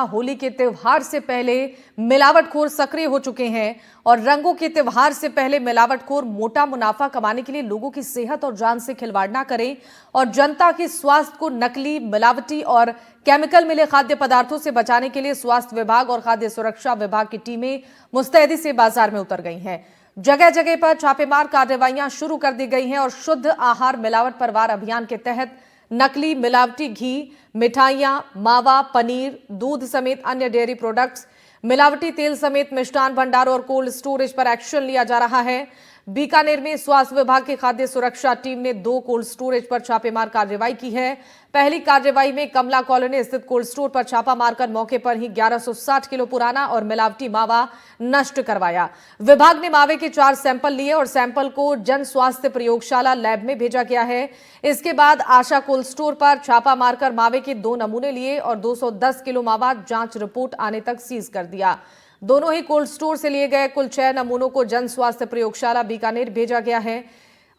होली के त्योहार से पहले मिलावटखोर सक्रिय हो चुके हैं और रंगों के त्योहार से पहले मिलावटखोर मोटा मुनाफा कमाने के लिए लोगों की सेहत और जान से खिलवाड़ ना करें और जनता के स्वास्थ्य को नकली, मिलावटी और केमिकल मिले खाद्य पदार्थों से बचाने के लिए स्वास्थ्य विभाग और खाद्य सुरक्षा विभाग की टीमें मुस्तैदी से बाजार में उतर गई हैं। जगह जगह पर छापेमार कार्रवाइयां शुरू कर दी गई हैं और शुद्ध आहार मिलावट पर वार अभियान के तहत नकली, मिलावटी घी, मिठाइयां, मावा, पनीर, दूध समेत अन्य डेयरी प्रोडक्ट्स, मिलावटी तेल समेत मिष्ठान भंडारों और कोल्ड स्टोरेज पर एक्शन लिया जा रहा है। बीकानेर में स्वास्थ्य विभाग की खाद्य सुरक्षा टीम ने 2 कोल्ड स्टोरेज पर छापेमार कार्रवाई की है। पहली कार्रवाई में कमला कॉलोनी स्थित कोल्ड स्टोर पर छापा मारकर मौके पर ही 1160 किलो पुराना और मिलावटी मावा नष्ट करवाया। विभाग ने मावे के 4 सैंपल लिए और सैंपल को जन स्वास्थ्य प्रयोगशाला लैब में भेजा गया है। इसके बाद आशा कोल्ड स्टोर पर छापा मारकर मावे के 2 नमूने लिए और 210 किलो मावा जांच रिपोर्ट आने तक सीज कर दिया। दोनों ही कोल्ड स्टोर से लिए गए कुल 6 नमूनों को जन स्वास्थ्य प्रयोगशाला बीकानेर भेजा गया है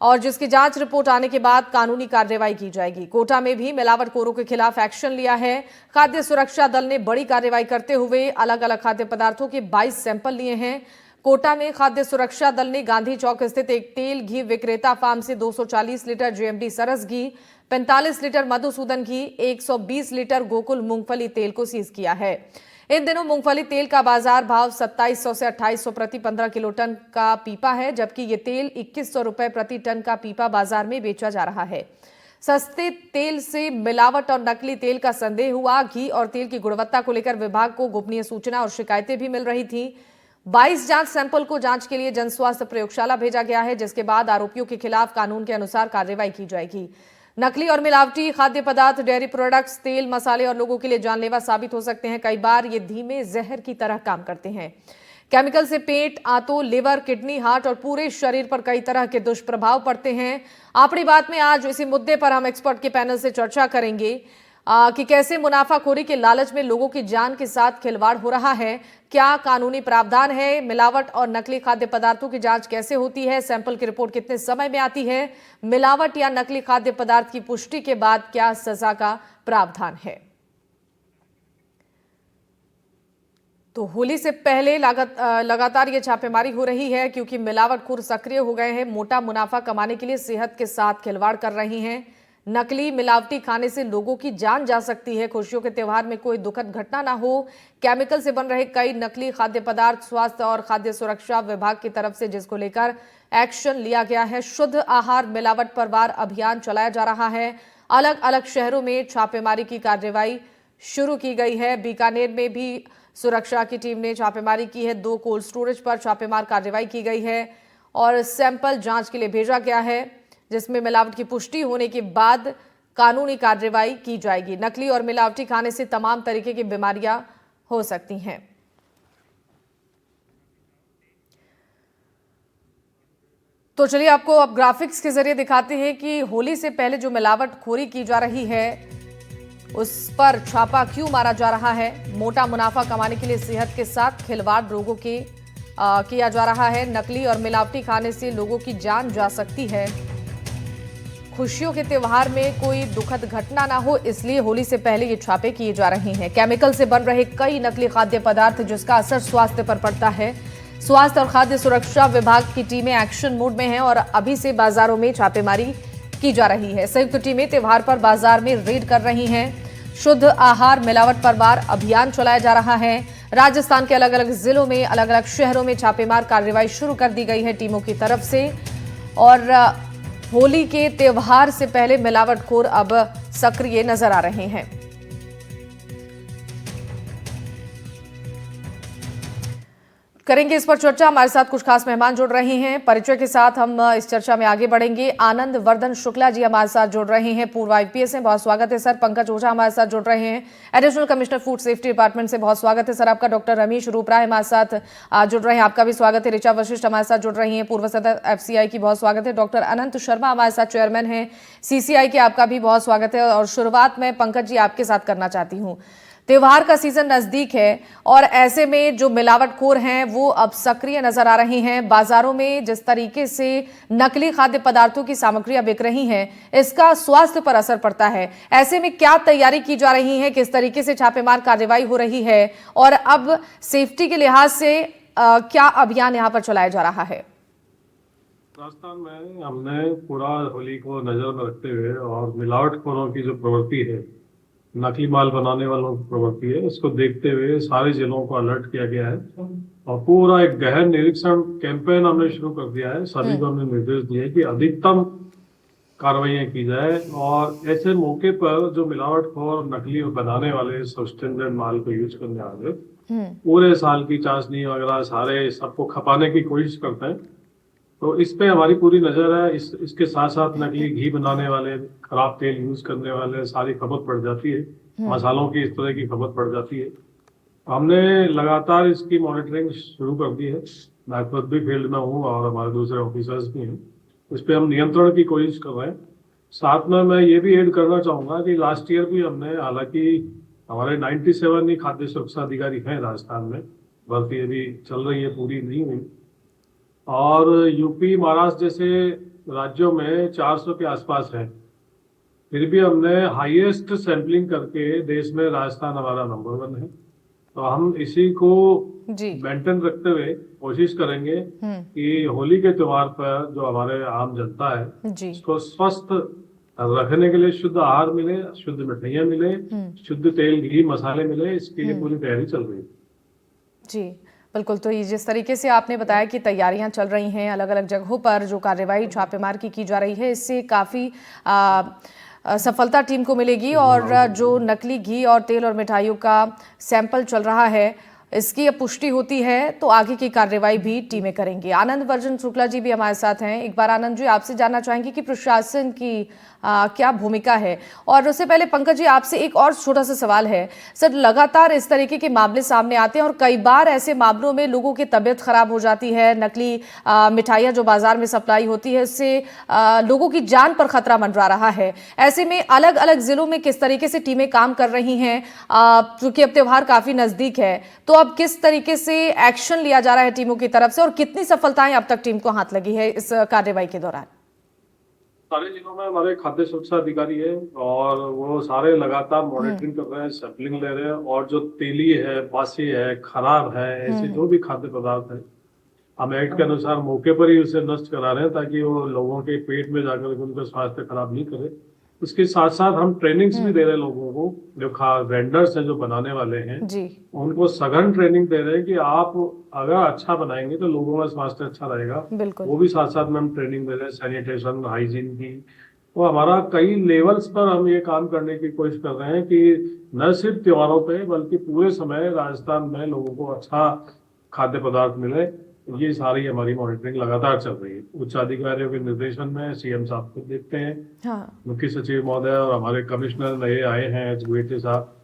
और जिसकी जांच रिपोर्ट आने के बाद कानूनी कार्रवाई की जाएगी। कोटा में भी मिलावटखोरों के खिलाफ एक्शन लिया है। खाद्य सुरक्षा दल ने बड़ी कार्रवाई करते हुए अलग अलग खाद्य पदार्थों के 22 सैंपल लिए हैं। कोटा में खाद्य सुरक्षा दल ने गांधी चौक स्थित एक तेल घी विक्रेता फार्म से 240 लीटर जेएमडी सरस घी, 45 लीटर मधुसूदन घी, 120 लीटर गोकुल मूंगफली तेल को सीज किया है। इन दिनों मूंगफली तेल का बाजार भाव 2700 से 2800 प्रति 15 किलो टन का पीपा है, जबकि ये तेल 2100 रुपए प्रति टन का पीपा बाजार में बेचा जा रहा है। सस्ते तेल से मिलावट और नकली तेल का संदेह हुआ। घी और तेल की गुणवत्ता को लेकर विभाग को गोपनीय सूचना और शिकायतें भी मिल रही थी। 22 जांच सैंपल को जांच के लिए जन स्वास्थ्य प्रयोगशाला भेजा गया है, जिसके बाद आरोपियों के खिलाफ कानून के अनुसार कार्रवाई की जाएगी। नकली और मिलावटी खाद्य पदार्थ, डेयरी प्रोडक्ट्स, तेल, मसाले और लोगों के लिए जानलेवा साबित हो सकते हैं। कई बार ये धीमे जहर की तरह काम करते हैं। केमिकल से पेट, आंतों, लिवर, किडनी, हार्ट और पूरे शरीर पर कई तरह के दुष्प्रभाव पड़ते हैं। अपनी बात में आज इसी मुद्दे पर हम एक्सपर्ट के पैनल से चर्चा करेंगे कि कैसे मुनाफाखोरी के लालच में लोगों की जान के साथ खिलवाड़ हो रहा है, क्या कानूनी प्रावधान है, मिलावट और नकली खाद्य पदार्थों की जांच कैसे होती है, सैंपल की रिपोर्ट कितने समय में आती है, मिलावट या नकली खाद्य पदार्थ की पुष्टि के बाद क्या सजा का प्रावधान है। तो होली से पहले लगातार ये छापेमारी हो रही है क्योंकि मिलावटखोर सक्रिय हो गए हैं। मोटा मुनाफा कमाने के लिए सेहत के साथ खिलवाड़ कर रही हैं। नकली, मिलावटी खाने से लोगों की जान जा सकती है। खुशियों के त्योहार में कोई दुखद घटना ना हो। केमिकल से बन रहे कई नकली खाद्य पदार्थ स्वास्थ्य और खाद्य सुरक्षा विभाग की तरफ से जिसको लेकर एक्शन लिया गया है। शुद्ध आहार मिलावट पर वार अभियान चलाया जा रहा है। अलग अलग शहरों में छापेमारी की कार्रवाई शुरू की गई है। बीकानेर में भी सुरक्षा की टीम ने छापेमारी की है। 2 कोल्ड स्टोरेज पर छापेमार कार्रवाई की गई है और सैंपल जांच के लिए भेजा गया है, जिसमें मिलावट की पुष्टि होने के बाद कानूनी कार्रवाई की जाएगी। नकली और मिलावटी खाने से तमाम तरीके की बीमारियां हो सकती हैं। तो चलिए आपको अब ग्राफिक्स के जरिए दिखाते हैं कि होली से पहले जो मिलावटखोरी की जा रही है उस पर छापा क्यों मारा जा रहा है। मोटा मुनाफा कमाने के लिए सेहत के साथ खिलवाड़ लोगों के किया जा रहा है। नकली और मिलावटी खाने से लोगों की जान जा सकती है। खुशियों के त्योहार में कोई दुखद घटना ना हो, इसलिए होली से पहले ये छापे किए जा रहे हैं। केमिकल से बन रहे कई नकली खाद्य पदार्थ जिसका असर स्वास्थ्य पर पड़ता है। स्वास्थ्य और खाद्य सुरक्षा विभाग की टीमें एक्शन मोड में हैं और अभी से बाजारों में छापेमारी की जा रही है। संयुक्त टीमें त्योहार पर बाजार में रेड कर रही हैं। शुद्ध आहार मिलावट पर वार अभियान चलाया जा रहा है। राजस्थान के अलग अलग जिलों में, अलग अलग शहरों में छापेमार कार्रवाई शुरू कर दी गई है टीमों की तरफ से और होली के त्योहार से पहले मिलावटखोर अब सक्रिय नजर आ रहे हैं। करेंगे इस पर चर्चा। हमारे साथ कुछ खास मेहमान जुड़ रहे हैं। परिचय के साथ हम इस चर्चा में आगे बढ़ेंगे। आनंद वर्धन शुक्ला जी हमारे साथ जुड़ रहे हैं, पूर्व आईपीएस हैं, बहुत स्वागत है सर। पंकज ओझा हमारे साथ जुड़ रहे हैं, additional commissioner food safety department से, बहुत स्वागत है सर आपका। डॉक्टर रमेश रूपरा हमारे साथ जुड़ रहे हैं, आपका भी स्वागत है। ऋचा वशिष्ठ हमारे साथ जुड़ रही है, पूर्व सदस्य एफसीआई की, बहुत स्वागत है। डॉक्टर अनंत शर्मा हमारे साथ चेयरमैन है सीसीआई के, आपका भी बहुत स्वागत है। और शुरुआत में पंकज जी आपके साथ करना चाहती हूँ। त्योहार का सीजन नजदीक है और ऐसे में जो मिलावटखोर हैं वो अब सक्रिय नजर आ रही हैं। बाजारों में जिस तरीके से नकली खाद्य पदार्थों की सामग्रियां बिक रही हैं, इसका स्वास्थ्य पर असर पड़ता है। ऐसे में क्या तैयारी की जा रही है, किस तरीके से छापेमार कार्रवाई हो रही है और अब सेफ्टी के लिहाज से क्या अभियान यहां पर चलाया जा रहा है? राजस्थान में हमने पूरा होली को नजर में रखते हुए और मिलावटखोरों की जो प्रवृत्ति है, नकली माल बनाने वालों की प्रवृत्ति है, इसको देखते हुए सारे जिलों को अलर्ट किया गया है और पूरा एक गहन निरीक्षण कैंपेन हमने शुरू कर दिया है। सभी को हमने निर्देश दिए हैं कि अधिकतम कार्रवाइयां की जाए और ऐसे मौके पर जो मिलावटखोर नकली बनाने वाले सब्सटेंडेड माल को यूज करने वाले पूरे साल की चाशनी वगैरह सारे सबको खपाने की कोशिश करते हैं। तो इस पे हमारी पूरी नजर है। इसके साथ साथ नकली घी बनाने वाले, खराब तेल यूज करने वाले सारी खपत बढ़ जाती है, मसालों की इस तरह की खपत बढ़ जाती है। हमने लगातार इसकी मॉनिटरिंग शुरू कर दी है। मैं खुद भी फील्ड में हूँ और हमारे दूसरे ऑफिसर्स भी हैं। इस पे हम नियंत्रण की कोशिश कर रहे हैं। साथ में मैं ये भी ऐड करना चाहूंगा कि लास्ट ईयर भी हमने, हालांकि हमारे 97 ही खाद्य सुरक्षा अधिकारी हैं राजस्थान में, भर्ती अभी चल रही है, पूरी नहीं हुई, और यूपी महाराष्ट्र जैसे राज्यों में 400 के आसपास है। फिर भी हमने हाईएस्ट सैंपलिंग करके देश में राजस्थान हमारा नंबर 1 है। तो हम इसी को मेंटेन रखते हुए कोशिश करेंगे कि होली के त्योहार पर जो हमारे आम जनता है उसको स्वस्थ रखने के लिए शुद्ध आहार मिले, शुद्ध मिठाइयाँ मिले, शुद्ध तेल घी मसाले मिले, इसके लिए पूरी तैयारी चल रही है। जी बिल्कुल। तो ये जिस तरीके से आपने बताया कि तैयारियां चल रही हैं, अलग अलग जगहों पर जो कार्रवाई छापेमार की जा रही है, इससे काफ़ी सफलता टीम को मिलेगी और जो नकली घी और तेल और मिठाइयों का सैंपल चल रहा है, इसकी अब पुष्टि होती है तो आगे की कार्रवाई भी टीमें करेंगी। आनंद वर्जन शुक्ला जी भी हमारे साथ हैं। एक बार आनंद जी, आपसे जानना चाहेंगे कि प्रशासन की क्या भूमिका है, और उससे पहले पंकज जी आपसे एक और छोटा सा सवाल है। सर, लगातार इस तरीके के मामले सामने आते हैं और कई बार ऐसे मामलों में लोगों की तबीयत खराब हो जाती है। नकली मिठाइयाँ जो बाजार में सप्लाई होती है, इससे लोगों की जान पर खतरा मंडरा रहा है। ऐसे में अलग अलग जिलों में किस तरीके से टीमें काम कर रही हैं, क्योंकि अब त्योहार काफी नजदीक है, तो अब किस तरीके से एक्शन लिया जा रहा है टीमों की तरफ से और कितनी सफलताएं अब तक टीम को हाथ लगी है इस कार्रवाई के दौरान? सारे जिलों में हमारे खाद्य सुरक्षा अधिकारी है और वो सारे लगातार मॉनिटरिंग कर रहे हैं, सैंपलिंग ले रहे हैं, और जो तेली है, बासी है, खराब है, ऐसे जो भी खाद्य पदार्थ है, हम एक्ट के अनुसार मौके पर ही उसे नष्ट करा रहे हैं ताकि वो लोगों के पेट में जाकर उनका स्वास्थ्य खराब नहीं करे। इसके साथ साथ हम ट्रेनिंग्स भी दे रहे हैं लोगों को, जो वेंडर्स हैं, जो बनाने वाले हैं, उनको सघन ट्रेनिंग दे रहे हैं कि आप अगर अच्छा बनाएंगे तो लोगों का स्वास्थ्य अच्छा रहेगा। वो भी साथ साथ में हम ट्रेनिंग दे रहे हैं सैनिटेशन, हाइजीन की। तो हमारा कई लेवल्स पर हम ये काम करने की कोशिश कर रहे हैं कि न सिर्फ त्योहारों पे बल्कि पूरे समय राजस्थान में लोगों को अच्छा खाद्य पदार्थ मिले। ये सारी हमारी मॉनिटरिंग लगातार चल रही है। उच्च अधिकारियों के निर्देशन में सीएम साहब को देखते हैं, मुख्य सचिव महोदय और हमारे कमिश्नर नए आए हैं एचगुएटे साहब,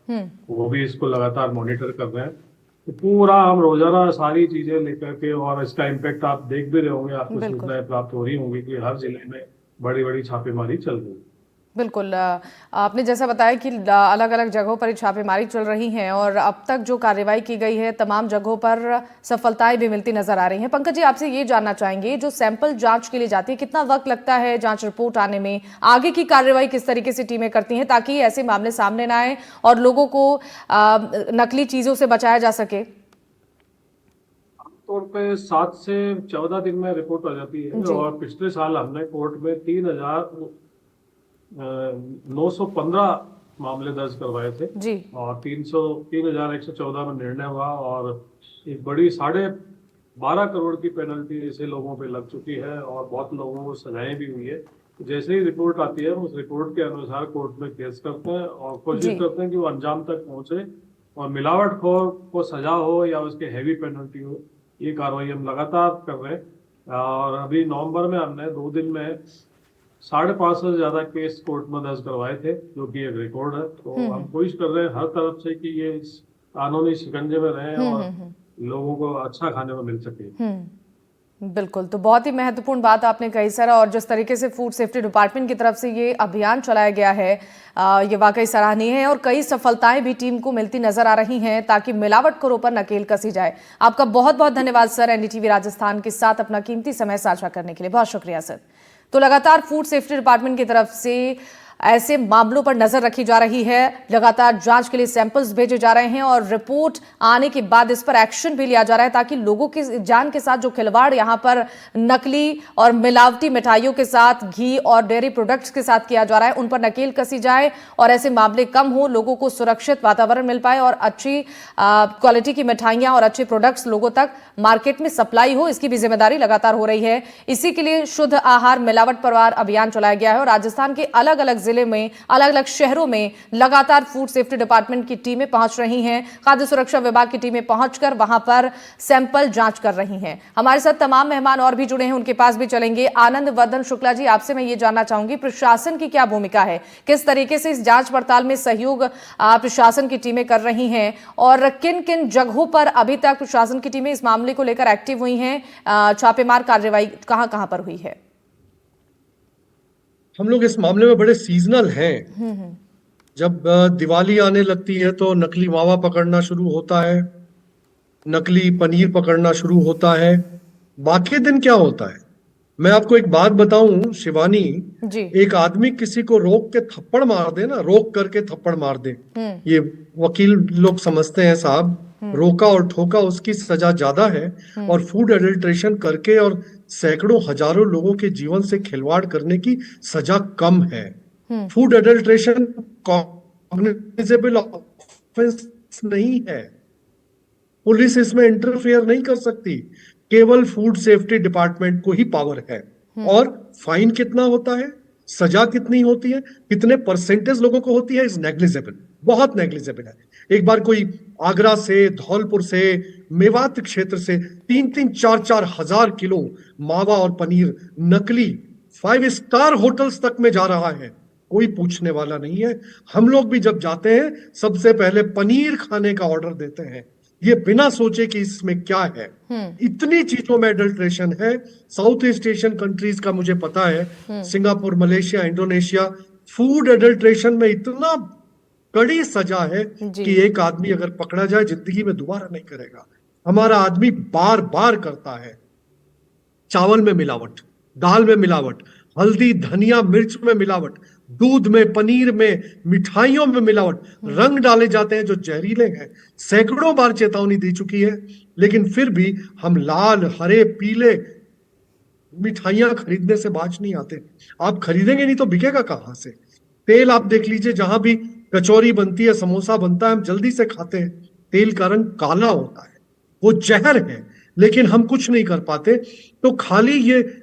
वो भी इसको लगातार मॉनिटर कर रहे हैं। तो पूरा हम रोजाना सारी चीजें लेकर के, और इसका इम्पैक्ट आप देख भी रहे होंगे, आपको सूचनाएं प्राप्त हो रही होंगी कि हर जिले में बड़ी बड़ी छापेमारी चल रही है। बिल्कुल। आपने जैसा बताया कि अलग अलग जगहों पर छापेमारी चल रही हैं और अब तक जो कार्रवाई की गई है तमाम जगहों पर सफलताएं भी मिलती नजर आ रही हैं। पंकज जी, आपसे ये जानना चाहेंगे, जो सैंपल जांच के लिए जाती है, कितना वक्त लगता है जांच रिपोर्ट आने में? आगे की कार्रवाई किस तरीके से टीमें करती हैं ताकि ऐसे मामले सामने ना आए और लोगों को नकली चीजों से बचाया जा सके? आमतौर पे 7 से 14 दिन में रिपोर्ट आ जाती है और पिछले साल हमने कोर्ट में 3,915 मामले दर्ज करवाए थे और 3,114 में निर्णय हुआ और एक बड़ी 12.5 करोड़ की पेनल्टी ऐसे लोगों पे लग चुकी है और बहुत लोगों को सजाएं भी हुई है। जैसे ही रिपोर्ट आती है, उस रिपोर्ट के अनुसार कोर्ट में केस करते हैं और कोशिश करते हैं कि वो अंजाम तक पहुंचे और मिलावटखोर को सजा हो या उसके हैवी पेनल्टी हो। ये कार्रवाई हम लगातार कर रहे हैं और अभी नवंबर में हमने 2 दिन में 550 से ज्यादा केस कोर्ट में दर्ज करवाए थे, जो कि एक रिकॉर्ड है। तो हम कोशिश कर रहे हैं हर तरफ से कि ये कानूनी शिकंजे में रहें और लोगों को अच्छा खाने को मिल सके। बिल्कुल, तो बहुत ही महत्वपूर्ण बात आपने कही सर, और जिस तरीके से फूड सेफ्टी डिपार्टमेंट की तरफ से ये अभियान चलाया गया है, ये वाकई सराहनीय है और कई सफलताएं भी टीम को मिलती नजर आ रही हैं ताकि मिलावटखोरों पर नकेल कसी जाए। आपका बहुत बहुत धन्यवाद सर, एनडीटीवी राजस्थान के साथ अपना कीमती समय साझा करने के लिए। बहुत शुक्रिया सर। तो लगातार फूड सेफ्टी डिपार्टमेंट की तरफ से ऐसे मामलों पर नजर रखी जा रही है, लगातार जांच के लिए सैंपल्स भेजे जा रहे हैं और रिपोर्ट आने के बाद इस पर एक्शन भी लिया जा रहा है ताकि लोगों की जान के साथ जो खिलवाड़ यहां पर नकली और मिलावटी मिठाइयों के साथ, घी और डेयरी प्रोडक्ट्स के साथ किया जा रहा है, उन पर नकेल कसी जाए और ऐसे मामले कम हो, लोगों को सुरक्षित वातावरण मिल पाए और अच्छी क्वालिटी की मिठाइयां और अच्छे प्रोडक्ट्स लोगों तक मार्केट में सप्लाई हो, इसकी भी जिम्मेदारी लगातार हो रही है। इसी के लिए शुद्ध आहार मिलावट परवार अभियान चलाया गया है और राजस्थान के अलग अलग जिले में, अलग अलग शहरों में लगातार फूड सेफ्टी डिपार्टमेंट की टीमें पहुंच रही हैं, खाद्य सुरक्षा विभाग की टीमें पहुंचकर वहां पर सैंपल जांच कर रही हैं। हमारे साथ तमाम मेहमान और भी जुड़े हैं, उनके पास भी चलेंगे। आनंद वर्धन शुक्ला जी, आपसे मैं ये जानना चाहूंगी, प्रशासन की क्या भूमिका है, किस तरीके से इस जांच पड़ताल में सहयोग प्रशासन की टीमें कर रही हैं और किन किन जगहों पर अभी तक प्रशासन की टीमें इस मामले को लेकर एक्टिव हुई हैं, छापेमार कार्रवाई कहां कहां पर हुई है? हम लोग इस मामले में बड़े सीजनल हैं। जब दिवाली आने लगती है तो नकली मावा पकड़ना शुरू होता है, नकली पनीर पकड़ना शुरू होता है। बाकी दिन क्या होता है, मैं आपको एक बात बताऊं शिवानी, जी। एक आदमी किसी को रोक के थप्पड़ मार दे ना, रोक करके थप्पड़ मार दे, ये वकील लोग समझते हैं साहब, रोका और ठोका उसकी सजा ज्यादा है। और फूड एडल्ट्रेशन करके और सैकड़ों हजारों लोगों के जीवन से खिलवाड़ करने की सजा कम है। फूड एडल्ट्रेशन कॉग्निजेबल ऑफेंस नहीं है, पुलिस इसमें इंटरफेयर नहीं कर सकती, केवल फूड सेफ्टी डिपार्टमेंट को ही पावर है। और फाइन कितना होता है, सजा कितनी होती है, कितने परसेंटेज लोगों को होती है, इज नेग्लिजिबल, बहुत नेग्लिजिबल है। एक बार कोई आगरा से, धौलपुर से, मेवात क्षेत्र से 3-4 हजार किलो मावा और पनीर नकली 5 स्टार होटल्स तक में जा रहा है, कोई पूछने वाला नहीं है। हम लोग भी जब जाते हैं सबसे पहले पनीर खाने का ऑर्डर देते हैं, ये बिना सोचे कि इसमें क्या है। इतनी चीजों में एडल्ट्रेशन है। साउथ ईस्ट एशियन कंट्रीज का मुझे पता है, Singapore, Malaysia, Indonesia, food adulteration में इतना कड़ी सजा है कि एक आदमी अगर पकड़ा जाए जिंदगी में दोबारा नहीं करेगा। हमारा आदमी बार बार करता है, चावल में मिलावट, दाल में मिलावट, हल्दी, धनिया, मिर्च में मिलावट, दूध में, पनीर में, मिठाइयों में मिलावट, रंग डाले जाते हैं जो जहरीले हैं। सैकड़ों बार चेतावनी दी चुकी है, लेकिन फिर भी हम लाल, हरे, पीले मिठाइयां खरीदने से बाज नहीं आते। आप खरीदेंगे नहीं तो बिकेगा कहां से? तेल आप देख लीजिए, जहां भी कचौरी बनती है, समोसा बनता है, हम जल्दी से खाते हैं, तेल का रंग काला होता है, वो जहर है, लेकिन हम कुछ नहीं कर पाते। तो खाली ये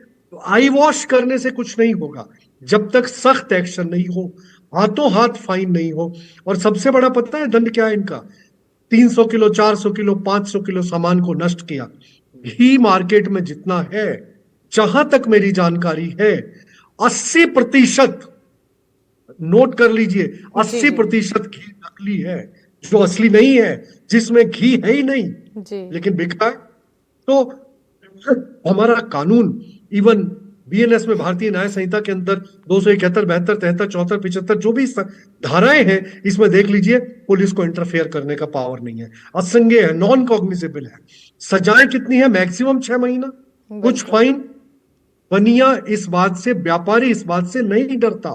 आई वॉश करने से कुछ नहीं होगा जब तक सख्त एक्शन नहीं हो, हाथों हाथ फाइन नहीं हो। और सबसे बड़ा पता है दंड क्या है इनका? 300 किलो, 400 किलो, 500 किलो सामान को नष्ट किया। घी मार्केट में जितना है, जहां तक मेरी जानकारी है, 80%, नोट कर लीजिए, 80% घी नकली है, जो असली नहीं है, जिसमें घी है ही नहीं, लेकिन बिकता है। तो हमारा कानून, इवन बीएनएस में, भारतीय न्याय संहिता के अंदर 271, 72, 73, 74, 75 जो भी धाराएं हैं, इसमें देख लीजिए, पुलिस को इंटरफेयर करने का पावर नहीं है, असंज्ञेय है, नॉन कॉग्निजेबल है। सजाएं कितनी है? मैक्सिमम 6 महीना, कुछ फाइन। बनिया इस बात से, व्यापारी इस बात से नहीं डरता,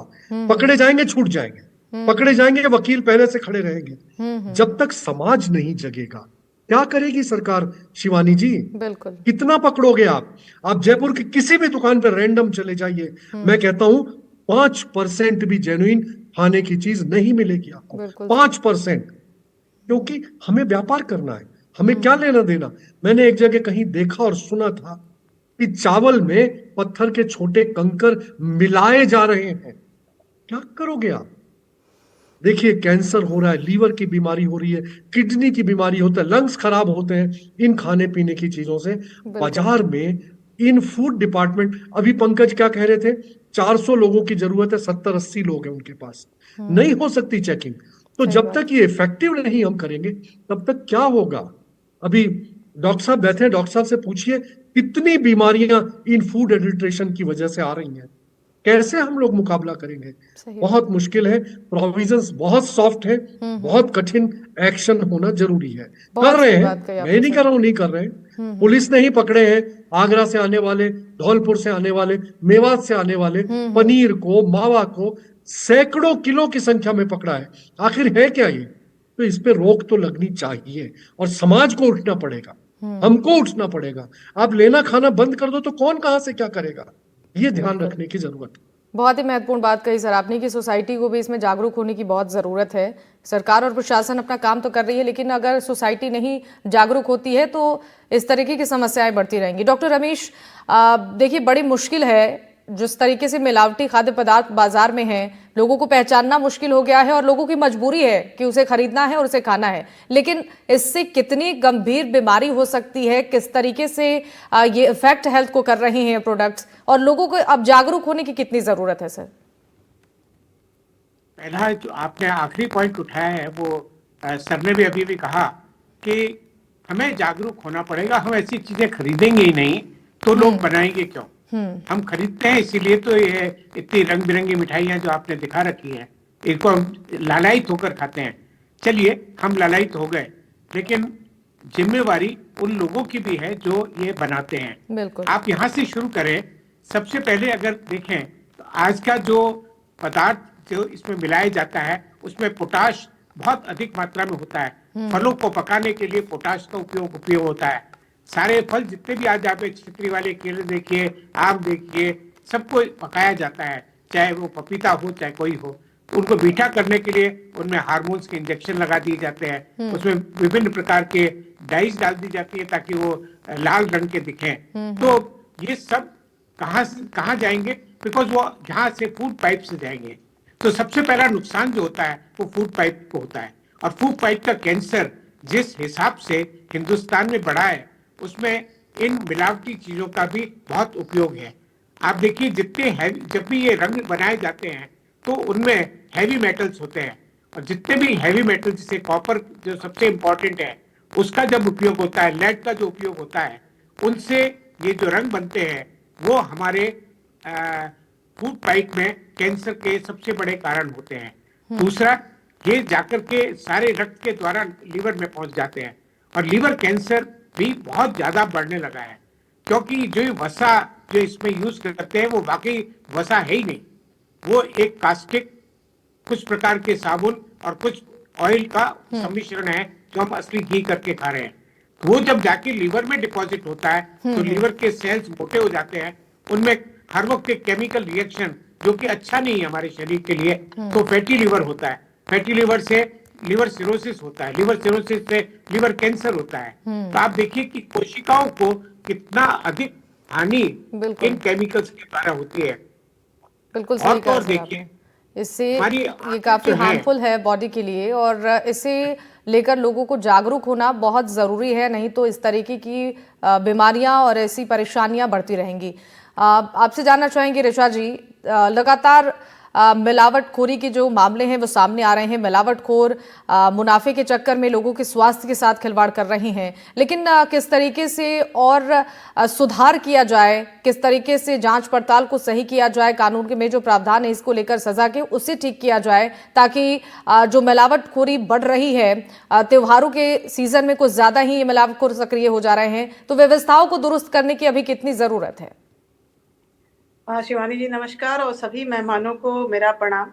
पकड़े जाएंगे छूट जाएंगे, पकड़े जाएंगे वकील पहले से खड़े रहेंगे। जब तक समाज नहीं जगेगा, क्या करेगी सरकार शिवानी जी? बिल्कुल। कितना पकड़ोगे आप जयपुर की किसी भी दुकान पर रैंडम चले जाइए, मैं कहता हूं 5% भी जेन्युइन खाने की चीज नहीं मिलेगी आपको, 5%। क्योंकि हमें व्यापार करना है, हमें क्या लेना देना। मैंने एक जगह कहीं देखा और सुना था कि चावल में पत्थर के छोटे कंकर मिलाए जा रहे हैं। क्या करोगे आप? देखिए, कैंसर हो रहा है, लीवर की बीमारी हो रही है, किडनी की बीमारी होता है, लंग्स खराब होते हैं इन खाने पीने की चीजों से। बाजार में इन फूड डिपार्टमेंट, अभी पंकज क्या कह रहे थे, 400 लोगों की जरूरत है, 70-80 लोग हैं उनके पास, नहीं हो सकती चेकिंग। तो जब तक ये इफेक्टिव नहीं हम करेंगे, तब तक क्या होगा? अभी डॉक्टर साहब बैठे हैं, डॉक्टर साहब से पूछिए कितनी बीमारियां इन फूड एडल्ट्रेशन की वजह से आ रही हैं, कैसे हम लोग मुकाबला करेंगे? सही बहुत मुश्किल है। प्रोविजंस बहुत सॉफ्ट है, बहुत कठिन एक्शन होना जरूरी है। कर बहुत रहे सही हैं, बात कही मैं आपने नहीं सर। कर रहा हूं नहीं कर रहे हैं। पुलिस ने ही पकड़े हैं आगरा से आने वाले, धौलपुर से आने वाले, मेवात से आने वाले पनीर को, मावा को सैकड़ों किलो की संख्या में पकड़ा है। आखिर है क्या ये? तो इस पे रोक तो लगनी चाहिए और समाज को उठना पड़ेगा, हमको उठना पड़ेगा। आप लेना खाना बंद कर दो तो कौन कहां से क्या करेगा, ये ध्यान बिल्कुल। रखने की जरूरत है। बहुत ही महत्वपूर्ण बात कही सर आपने कि सोसाइटी को भी इसमें जागरूक होने की बहुत ज़रूरत है। सरकार और प्रशासन अपना काम तो कर रही है, लेकिन अगर सोसाइटी नहीं जागरूक होती है तो इस तरीके की समस्याएं बढ़ती रहेंगी। डॉक्टर रमेश, देखिए बड़ी मुश्किल है जिस तरीके से मिलावटी खाद्य पदार्थ बाजार में है, लोगों को पहचानना मुश्किल हो गया है और लोगों की मजबूरी है कि उसे खरीदना है और उसे खाना है। लेकिन इससे कितनी गंभीर बीमारी हो सकती है, किस तरीके से ये इफेक्ट हेल्थ को कर रहे हैं प्रोडक्ट्स, और लोगों को अब जागरूक होने की कितनी जरूरत है सर? पहला जो आपने आखिरी पॉइंट उठाया है वो सर ने भी अभी भी कहा कि हमें जागरूक होना पड़ेगा। हम ऐसी चीजें खरीदेंगे ही नहीं तो लोग बनाएंगे क्यों? हम खरीदते हैं इसीलिए तो ये इतनी रंग बिरंगी मिठाइयां जो आपने दिखा रखी है, इनको हम लालायित होकर खाते हैं। चलिए हम लालायित हो गए, लेकिन जिम्मेवारी उन लोगों की भी है जो ये बनाते हैं। बिल्कुल। आप यहाँ से शुरू करें। सबसे पहले अगर देखें तो आज का जो पदार्थ जो इसमें मिलाया जाता है उसमें पोटाश बहुत अधिक मात्रा में होता है। फलों को पकाने के लिए पोटाश का उपयोग होता है। सारे फल जितने भी आज आप छितरी वाले केले देखिए, आम देखिए, सबको पकाया जाता है, चाहे वो पपीता हो चाहे कोई हो। उनको मीठा करने के लिए उनमें हार्मोन्स के इंजेक्शन लगा दिए जाते हैं, उसमें विभिन्न प्रकार के डाइज डाल दी जाती है ताकि वो लाल रंग के दिखें। तो ये सब कहाँ जाएंगे? बिकॉज वो जहां से फूड पाइप से जाएंगे। तो सबसे पहला नुकसान जो होता है वो फूड पाइप को होता है। और फूड पाइप का कैंसर जिस हिसाब से हिंदुस्तान में बढ़ा है उसमें इन मिलावटी चीजों का भी बहुत उपयोग है। आप देखिए जितने जब भी ये रंग बनाए जाते हैं तो उनमें हैवी मेटल्स होते हैं, और जितने भी हैवी मेटल जैसे कॉपर जो सबसे इंपॉर्टेंट है उसका जब उपयोग होता है, लेड का जो उपयोग होता है, उनसे ये जो रंग बनते हैं वो हमारे फूड पाइप में कैंसर के सबसे बड़े कारण होते हैं। दूसरा, ये जाकर के सारे रक्त के द्वारा लीवर में पहुंच जाते हैं, और लीवर कैंसर भी बहुत ज्यादा बढ़ने लगा है, क्योंकि जो वसा जो इसमें यूज करते हैं वो वाकई वसा है ही नहीं। वो एक कास्टिक, कुछ प्रकार के साबुन और कुछ ऑयल का सम्मिश्रण है जो हम असली घी करके खा रहे हैं। वो जब जाके लीवर में डिपॉजिट होता है तो लीवर के सेल्स मोटे हो जाते हैं, उनमें हर वक्त एक केमिकल रिएक्शन जो कि अच्छा नहीं है हमारे शरीर के लिए, तो फैटी लीवर होता है। फैटी लीवर से लिवर सिरोसिस होता है, लिवर सिरोसिस से लिवर कैंसर होता है। तो आप देखिए कि कोशिकाओं को कितना अधिक हानि इन केमिकल्स के द्वारा होती है। बिल्कुल सही कहा सर आपने। इससे ये काफी हार्मफुल है बॉडी के लिए, और इसे लेकर लोगों को जागरूक होना बहुत जरूरी है, नहीं तो इस तरीके की बीमारियां और ऐसी परेशानियां बढ़ती रहेंगी। आपसे जानना चाहेंगे ऋचा जी, लगातार मिलावटखोरी के जो मामले हैं वो सामने आ रहे हैं। मिलावटखोर मुनाफे के चक्कर में लोगों के स्वास्थ्य के साथ खिलवाड़ कर रहे हैं, लेकिन किस तरीके से और सुधार किया जाए, किस तरीके से जांच पड़ताल को सही किया जाए, कानून के में जो प्रावधान है इसको लेकर सजा के उसे ठीक किया जाए, ताकि जो मिलावटखोरी बढ़ रही है, त्योहारों के सीजन में कुछ ज्यादा ही मिलावटखोर सक्रिय हो जा रहे हैं, तो व्यवस्थाओं को दुरुस्त करने की अभी कितनी जरूरत है? शिवानी जी नमस्कार, और सभी मेहमानों को मेरा प्रणाम।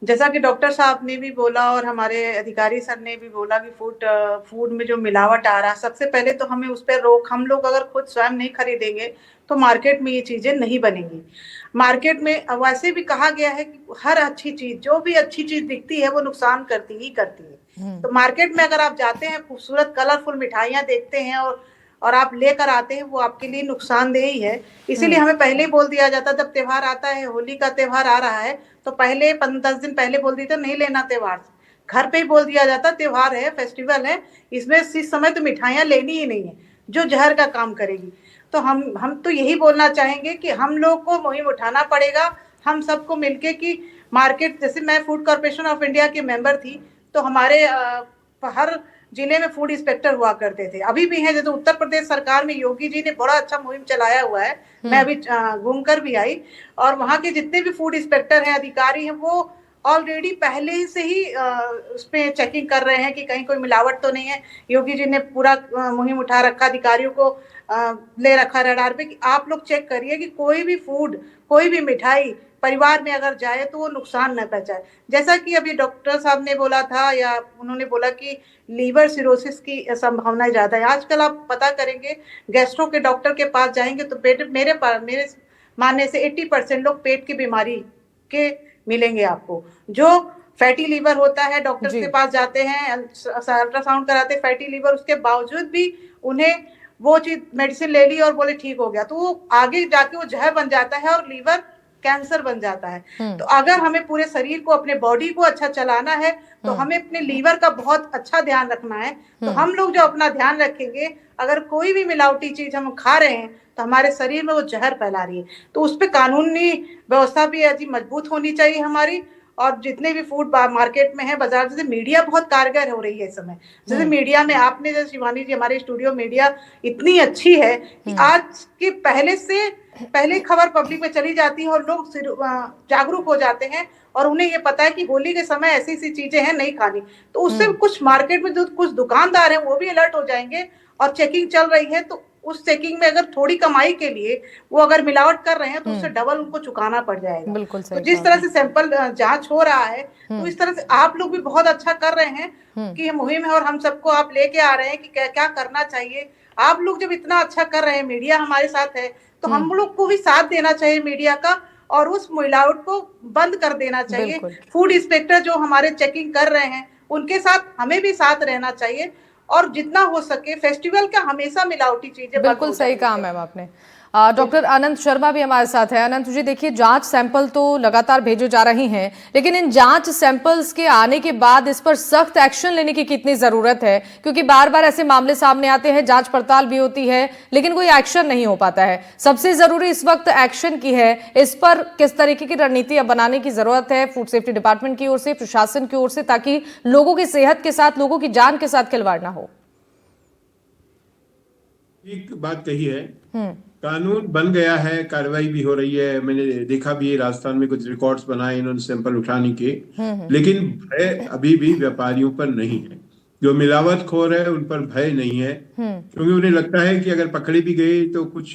जैसा कि डॉक्टर साहब ने भी बोला और हमारे अधिकारी सर ने भी बोला कि फूड में जो मिलावट आ रहा है, सबसे पहले तो हमें उस पर रोक, हम लोग अगर खुद स्वयं नहीं खरीदेंगे तो मार्केट में ये चीजें नहीं बनेंगी। मार्केट में वैसे भी कहा गया है कि हर अच्छी चीज, जो भी अच्छी चीज दिखती है वो नुकसान करती ही करती है। तो मार्केट में अगर आप जाते हैं, खूबसूरत कलरफुल मिठाइयां देखते हैं और आप लेकर आते हैं, वो आपके लिए नुकसानदेह ही है। इसीलिए हमें पहले ही बोल दिया जाता, जब त्योहार आता है, होली का त्योहार आ रहा है, तो पहले 10 दिन पहले बोल देते नहीं लेना त्योहार। घर पे ही बोल दिया जाता त्योहार है, फेस्टिवल है, इसमें इस समय तो मिठाइयां लेनी ही नहीं है, जो जहर का काम करेगी। तो हम तो यही बोलना चाहेंगे कि हम लोग को मुहिम उठाना पड़ेगा, हम सबको मिलके कि मार्केट, जैसे मैं फूड कॉर्पोरेशन ऑफ इंडिया की मेंबर थी, तो हमारे हर जिले में फूड इंस्पेक्टर हुआ करते थे, अभी भी हैं। जैसे उत्तर प्रदेश सरकार में योगी जी ने बड़ा अच्छा मुहिम चलाया हुआ है, मैं अभी घूमकर भी आई, और वहाँ के जितने भी फूड इंस्पेक्टर हैं, अधिकारी हैं, वो ऑलरेडी पहले से ही उस पे चेकिंग कर रहे हैं कि कहीं कोई मिलावट तो नहीं है। योगी जी ने पूरा मुहिम उठा रखा, अधिकारियों को ले रखा रडार पे कि आप लोग चेक करिए कि कोई भी फूड, कोई भी मिठाई परिवार में अगर जाए तो वो नुकसान न पहुंचाए। जैसा कि अभी डॉक्टर साहब ने बोला था, या उन्होंने बोला कि लीवर सिरोसिस की संभावना ज्यादा है। आजकल आप पता करेंगे, गैस्ट्रो के डॉक्टर के पास जाएंगे तो मेरे मानने से 80% लोग पेट की बीमारी के मिलेंगे आपको। जो फैटी लीवर होता है, डॉक्टर के पास जाते हैं, अल्ट्रासाउंड कराते हैं, फैटी लीवर, उसके बावजूद भी उन्हें वो चीज मेडिसिन ले ली और बोले ठीक हो गया, तो वो आगे जाके वो जहर बन जाता है और लीवर कैंसर बन जाता है। तो अगर हमें पूरे शरीर को, अपने बॉडी को अच्छा चलाना है, तो हमें अपने लीवर का बहुत अच्छा ध्यान रखना है। तो हम लोग जो अपना ध्यान रखेंगे, अगर कोई भी मिलावटी चीज हम खा रहे हैं तो हमारे शरीर में वो जहर फैला रही है, तो उस पर कानूनी व्यवस्था भी अजी मजबूत होनी चाहिए हमारी। और जितने भी फूड मार्केट में है, बाजार, जैसे मीडिया बहुत कारगर हो रही है इस समय। जैसे मीडिया में आपने, जैसे शिवानी जी, हमारे स्टूडियो मीडिया इतनी अच्छी है कि आज के पहले खबर पब्लिक में चली जाती है और लोग जागरूक हो जाते हैं, और उन्हें ये पता है कि होली के समय ऐसी ऐसी चीजें हैं नहीं खानी। तो उससे कुछ मार्केट में जो कुछ दुकानदार हैं वो भी अलर्ट हो जाएंगे, और चेकिंग चल रही है तो उस चेकिंग में अगर थोड़ी कमाई के लिए वो अगर मिलावट कर रहे हैं तो उससे डबल उनको चुकाना पड़ जाएगा। बिल्कुल सही। तो जिस तरह से सैंपल जांच हो रहा है, तो इस तरह से आप लोग भी बहुत अच्छा कर रहे हैं कि ये मुहिम है, और हम सबको आप लेके आ रहे हैं कि क्या क्या करना चाहिए। आप लोग जब इतना अच्छा कर रहे हैं, मीडिया हमारे साथ है, तो हम लोग को भी साथ देना चाहिए मीडिया का, और उस मिलावट को बंद कर देना चाहिए। फूड इंस्पेक्टर जो हमारे चेकिंग कर रहे हैं, उनके साथ हमें भी साथ रहना चाहिए, और जितना हो सके फेस्टिवल का हमेशा मिलावटी चीजें। बिल्कुल सही कहा मैम आपने। डॉक्टर अनंत शर्मा भी हमारे साथ है। अनंत जी, देखिए, जांच सैंपल तो लगातार भेजे जा रही हैं, लेकिन इन जांच सैंपल्स के आने के बाद इस पर सख्त एक्शन लेने की कितनी जरूरत है? क्योंकि बार बार ऐसे मामले सामने आते हैं, जांच पड़ताल भी होती है, लेकिन कोई एक्शन नहीं हो पाता है। सबसे जरूरी इस वक्त एक्शन की है, इस पर किस तरीके की रणनीति अब बनाने की जरूरत है फूड सेफ्टी डिपार्टमेंट की ओर से, प्रशासन की ओर से, ताकि लोगों की सेहत के साथ, लोगों की जान के साथ खिलवाड़ ना हो? एक बात कही है, कानून बन गया है, कार्रवाई भी हो रही है। मैंने देखा भी है, राजस्थान में कुछ रिकॉर्ड्स बनाए इन्होंने सैंपल उठाने के, लेकिन भय अभी भी व्यापारियों पर नहीं है। जो मिलावटखोर है उन पर भय नहीं है, क्योंकि उन्हें लगता है कि अगर पकड़े भी गए तो कुछ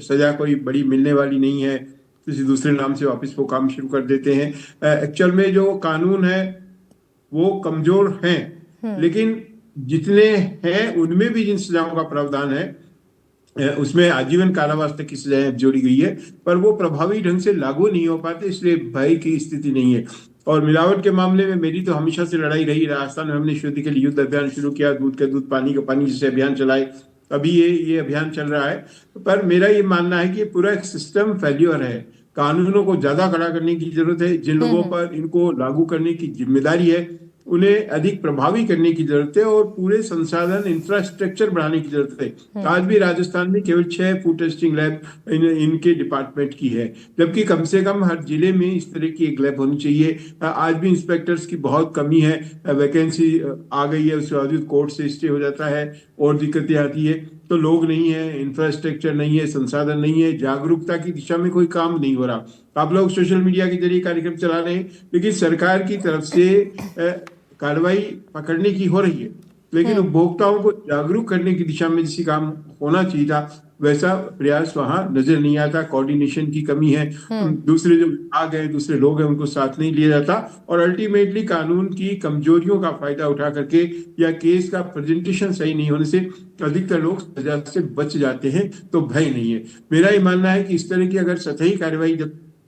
सजा कोई बड़ी मिलने वाली नहीं है, किसी दूसरे नाम से वापस वो काम शुरू कर देते हैं। एक्चुअल में जो कानून है वो कमजोर हैं, लेकिन जितने हैं उनमें भी जिन सजाओं का प्रावधान है उसमें आजीवन कारावास तक की सजाएं जोड़ी गई है, पर वो प्रभावी ढंग से लागू नहीं हो पाते, इसलिए भय की स्थिति नहीं है। और मिलावट के मामले में मेरी तो हमेशा से लड़ाई रही। राजस्थान में हमने शुद्ध के लिए युद्ध अभियान शुरू किया, दूध के दूध, पानी का पानी जैसे अभियान चलाए, अभी ये अभियान चल रहा है। पर मेरा ये मानना है कि पूरा एक सिस्टम फेल्योर है। कानूनों को ज्यादा कड़ा करने की जरूरत है, जिन लोगों पर इनको लागू करने की जिम्मेदारी है उन्हें अधिक प्रभावी करने की जरूरत है, और पूरे संसाधन इंफ्रास्ट्रक्चर बढ़ाने की जरूरत है। आज भी राजस्थान में केवल 6 फूड टेस्टिंग लैब इनके डिपार्टमेंट की है, जबकि कम से कम हर जिले में इस तरह की एक लैब होनी चाहिए। आज भी इंस्पेक्टर्स की बहुत कमी है, वैकेंसी आ गई है, उसके बावजूद कोर्ट से स्टे हो जाता है और दिक्कतें आती है। तो लोग नहीं है, इंफ्रास्ट्रक्चर नहीं है, संसाधन नहीं है, जागरूकता की दिशा में कोई काम नहीं हो रहा। आप लोग सोशल मीडिया के जरिए कार्यक्रम चला रहे हैं, लेकिन सरकार की तरफ से कार्रवाई पकड़ने की हो रही है, लेकिन उपभोक्ताओं को जागरूक करने की दिशा में जिस काम होना चाहिए था वैसा प्रयास वहां नजर नहीं आता। कोऑर्डिनेशन की कमी है, दूसरे जो विभाग है, दूसरे लोग हैं, उनको साथ नहीं लिया जाता, और अल्टीमेटली कानून की कमजोरियों का फायदा उठा करके या केस का प्रेजेंटेशन सही नहीं होने से अधिकतर लोग सजा से बच जाते हैं। तो भय नहीं है। मेरा ये मानना है कि इस तरह की अगर सतही कार्रवाई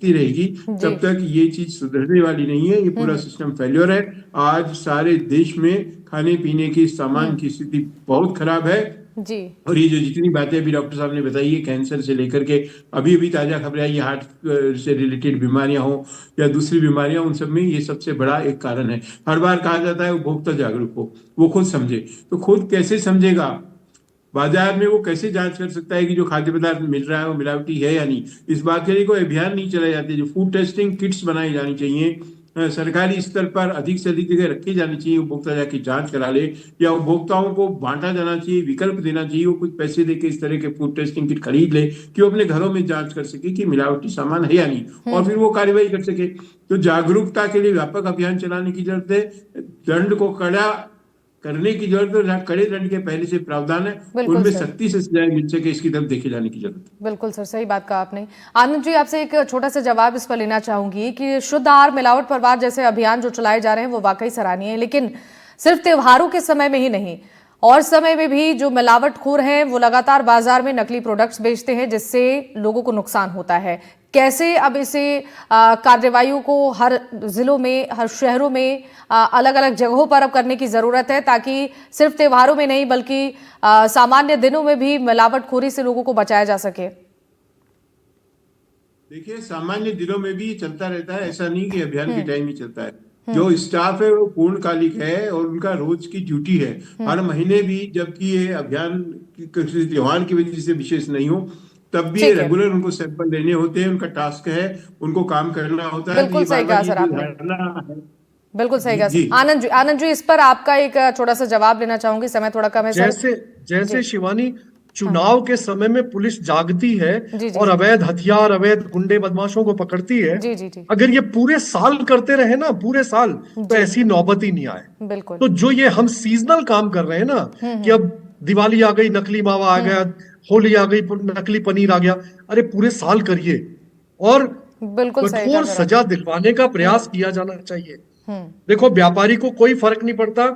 रहेगी तब तक ये चीज सुधरने वाली नहीं है। ये पूरा सिस्टम फेल्योर है। आज सारे देश में खाने पीने के सामान की स्थिति बहुत खराब है जी। और ये जो जितनी बातें अभी डॉक्टर साहब ने बताई है, कैंसर से लेकर के अभी ताजा खबरें आई, हार्ट से रिलेटेड बीमारियां हो या दूसरी बीमारियां, उन सब में ये सबसे बड़ा एक कारण है। हर बार कहा जाता है उपभोक्ता जागरूक हो, वो खुद समझे। तो खुद कैसे समझेगा? बाजार में वो कैसे जांच कर सकता है कि जो खाद्य पदार्थ मिल रहा है वो मिलावटी है या नहीं? इस बात के लिए कोई अभियान नहीं चलाए जाते। जो फूड टेस्टिंग किट्स बनाई जानी चाहिए, सरकारी स्तर पर अधिक से अधिक जगह रखी जानी चाहिए, उपभोक्ता जाके जांच करा ले, या उपभोक्ताओं को बांटा जाना चाहिए, विकल्प देना चाहिए, वो कुछ पैसे देके इस तरह के फूड टेस्टिंग किट खरीद ले कि वो अपने घरों में जांच कर सके कि मिलावटी सामान है या नहीं, और फिर वो कार्रवाई कर सके। तो जागरूकता के लिए व्यापक अभियान चलाने की जरूरत है, दंड को कड़ा करने की जरूरत है, जहाँ कड़े दंड के पहले से प्रावधान है बिल्कुल उनमें सर। सख्ती से सजाएं मिल सके, इसकी तरफ देखे जाने की जरूरत है। बिल्कुल सर, सही बात कहा आपने। आनंद जी, आपसे एक छोटा सा जवाब इस पर लेना चाहूंगी कि शुद्ध आहार मिलावट पर बात जैसे अभियान जो चलाए जा रहे हैं वो वाकई सराहनीय है, लेकिन सिर्फ त्योहारों के समय में ही नहीं, और समय में भी जो मिलावटखोर हैं वो लगातार बाजार में नकली प्रोडक्ट्स बेचते हैं जिससे लोगों को नुकसान होता है। कैसे अब इसे कार्रवाइयों को हर जिलों में, हर शहरों में अलग अलग जगहों पर अब करने की जरूरत है, ताकि सिर्फ त्योहारों में नहीं बल्कि सामान्य दिनों में भी मिलावटखोरी से लोगों को बचाया जा सके। देखिए, सामान्य दिनों में भी चलता रहता है, ऐसा नहीं कि अभियान के टाइम ही चलता है। जो स्टाफ है वो पूर्णकालिक है और उनका रोज की ड्यूटी है। हर महीने भी, जबकि ये अभियान किसी त्योहार की वजह से विशेष नहीं हो, तब भी ये रेगुलर उनको सैंपल लेने होते हैं, उनका टास्क है, उनको काम करना होता है। बिल्कुल सही कहा सर आपने, बिल्कुल सही कहा। आनंद जी, इस पर आपका एक छोटा सा जवाब लेना चाहूंगी, समय थोड़ा कम है सर। जैसे शिवानी, चुनाव के समय में पुलिस जागती है जी, और अवैध हथियार, अवैध गुंडे बदमाशों को पकड़ती है। जी जी जी। अगर ये पूरे साल करते रहे ना, पूरे साल, तो ऐसी नौबत ही नहीं आए। बिल्कुल। तो जो ये हम सीजनल काम कर रहे हैं ना, कि अब दिवाली आ गई, नकली मावा आ गया, होली आ गई, नकली पनीर आ गया, अरे पूरे साल करिए और बिल्कुल कठोर सजा दिलवाने का प्रयास किया जाना चाहिए। देखो, व्यापारी को कोई फर्क नहीं पड़ता।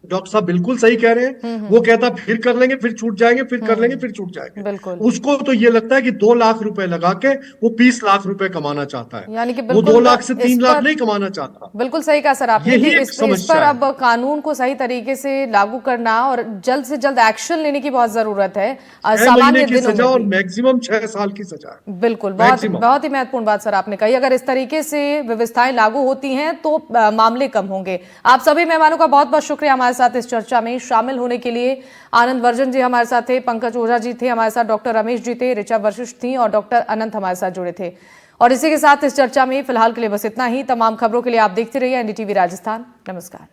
डॉक्टर साहब बिल्कुल सही कह रहे हैं। वो कहता फिर कर लेंगे, फिर छूट जाएंगे, फिर कर लेंगे, फिर छूट जाएंगे। बिल्कुल। उसको तो ये लगता है कि 2 लाख रुपए लगा के वो 20 लाख रुपए कमाना चाहता है, यानी कि वो 2 लाख से 3 लाख नहीं कमाना चाहता। बिल्कुल सही कहा सर आपने कि इस पर अब कानून को सही तरीके से लागू करना और जल्द से जल्द एक्शन लेने की बहुत जरूरत है। सामान्य की सजा और मैक्सिमम 6 साल की सजा। बिल्कुल, बहुत ही महत्वपूर्ण बात सर आपने कही। अगर इस तरीके से व्यवस्थाएं लागू होती हैं तो मामले कम होंगे। आप सभी मेहमानों का बहुत बहुत शुक्रिया हमारे साथ इस चर्चा में शामिल होने के लिए। आनंद वर्जन जी हमारे साथ थे, पंकज ओझा जी थे हमारे साथ, डॉक्टर रमेश जी थे, ऋचा वशिष्ठ थी और डॉक्टर अनंत हमारे साथ जुड़े थे। और इसी के साथ इस चर्चा में फिलहाल के लिए बस इतना ही। तमाम खबरों के लिए आप देखते रहिए एनडीटीवी राजस्थान। नमस्कार।